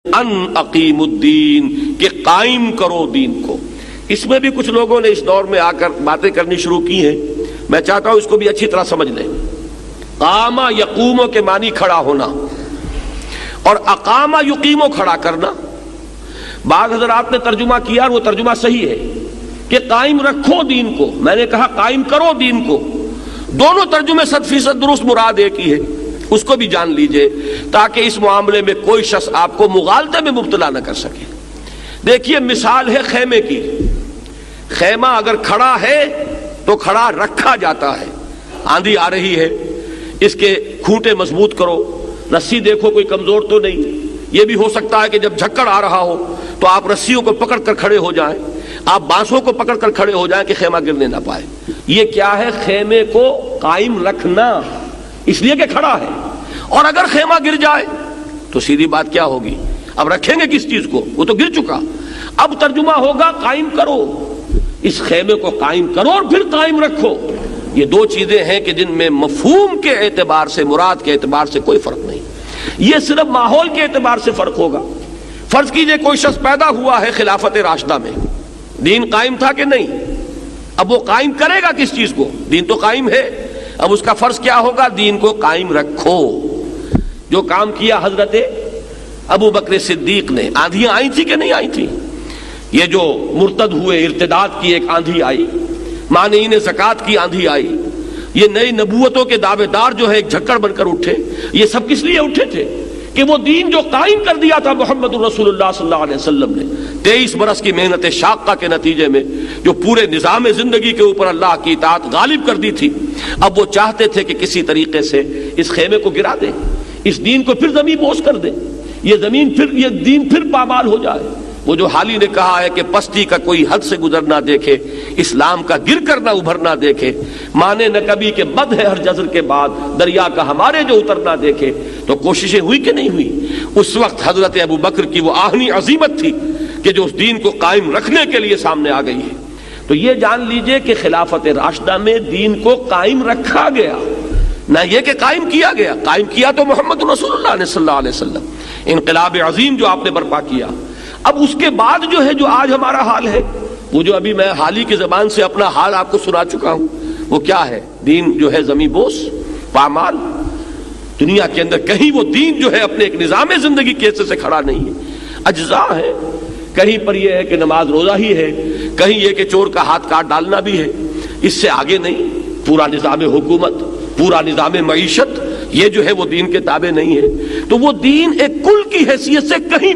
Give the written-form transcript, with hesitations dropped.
ان اقیم الدین کہ قائم کرو دین کو۔ اس میں بھی کچھ لوگوں نے اس دور میں آ کر باتیں کرنی شروع کی ہیں، میں چاہتا ہوں اس کو بھی اچھی طرح سمجھ لیں۔ قام یقوم کے معنی کھڑا ہونا، اور اقام یقیم کھڑا کرنا۔ بعض حضرات نے ترجمہ کیا اور وہ ترجمہ صحیح ہے کہ قائم رکھو دین کو، میں نے کہا قائم کرو دین کو۔ دونوں ترجمے 100% درست، مراد ایک ہی ہے، اس کو بھی جان لیجئے تاکہ اس معاملے میں کوئی شخص آپ کو مغالطے میں مبتلا نہ کر سکے۔ دیکھیے مثال ہے خیمے کی۔ خیمہ اگر کھڑا ہے تو کھڑا رکھا جاتا ہے۔ آندھی آ رہی ہے، اس کے کھوٹے مضبوط کرو، رسی دیکھو کوئی کمزور تو نہیں۔ یہ بھی ہو سکتا ہے کہ جب جھکڑ آ رہا ہو تو آپ رسیوں کو پکڑ کر کھڑے ہو جائیں، آپ بانسوں کو پکڑ کر کھڑے ہو جائیں کہ خیمہ گرنے نہ پائے۔ یہ کیا ہے؟ خیمے کو قائم رکھنا، اس لیے کہ کھڑا ہے۔ اور اگر خیمہ گر جائے تو سیدھی بات کیا ہوگی؟ اب رکھیں گے کس چیز کو؟ وہ تو گر چکا۔ اب ترجمہ ہوگا قائم کرو، اس خیمے کو قائم کرو اور پھر قائم رکھو۔ یہ دو چیزیں ہیں کہ جن میں مفہوم کے اعتبار سے، مراد کے اعتبار سے کوئی فرق نہیں۔ یہ صرف ماحول کے اعتبار سے فرق ہوگا۔ فرض کیجئے کوئی شخص پیدا ہوا ہے خلافت راشدہ میں، دین قائم تھا کہ نہیں؟ اب وہ قائم کرے گا کس چیز کو؟ دین تو قائم ہے، اب اس کا فرض کیا ہوگا؟ دین کو قائم رکھو۔ جو کام کیا حضرت ابو بکر صدیق نے، آندھیاں آئی تھی کہ نہیں آئی تھی؟ یہ جو مرتد ہوئے، ارتداد کی ایک آندھی آئی، مانعین زکوٰۃ کی آندھی آئی، یہ نئی نبوتوں کے دعوے دار جو ہے ایک جھکڑ بن کر اٹھے۔ یہ سب کس لیے اٹھے تھے؟ کہ وہ دین جو قائم کر دیا تھا محمد رسول اللہ صلی اللہ علیہ وسلم نے 23 برس کی محنت شاقہ کے نتیجے میں، جو پورے نظام زندگی کے اوپر اللہ کی اطاعت غالب کر دی تھی، اب وہ چاہتے تھے کہ کسی طریقے سے اس خیمے کو گرا دیں، اس دین کو پھر زمین بوس کر دیں، یہ دین پھر پامال ہو جائے۔ وہ جو حالی نے کہا ہے کہ پستی کا کوئی حد سے گزر نہ دیکھے، اسلام کا گر کر نہ ابھر نہ دیکھے، مانے نہ کبھی کہ بد ہے ہر جزر کے بعد، دریا کا ہمارے جو اتر نہ دیکھے۔ تو کوششیں ہوئی کہ نہیں ہوئی؟ اس وقت حضرت ابو بکر کی وہ آہنی عزیمت تھی کہ جو اس دین کو قائم رکھنے کے لیے سامنے آ گئی ہے۔ تو یہ جان لیجئے کہ خلافت راشدہ میں دین کو قائم رکھا گیا، نہ یہ کہ قائم کیا گیا۔ قائم کیا تو محمد رسول اللہ نے صلی اللہ علیہ وسلم، انقلاب عظیم جو آپ نے برپا کیا۔ اب اس کے بعد جو ہے، جو آج ہمارا حال ہے، وہ جو ابھی میں حالی کی زبان سے اپنا حال آپ کو سنا چکا ہوں، وہ کیا ہے؟ دین جو ہے زمین بوس، پامال۔ دنیا کے اندر کہیں وہ دین جو ہے اپنے ایک نظام زندگی کے حصے سے کھڑا نہیں ہے، اجزاء ہے۔ کہیں پر یہ ہے کہ نماز روزہ ہی ہے، کہیں یہ کہ چور کا ہاتھ کاٹ ڈالنا بھی ہے، اس سے آگے نہیں۔ پورا نظام حکومت، پورا نظام معیشت، یہ جو ہے وہ دین کے تابع نہیں ہے۔ تو وہ دین ایک کل کی حیثیت سے کہیں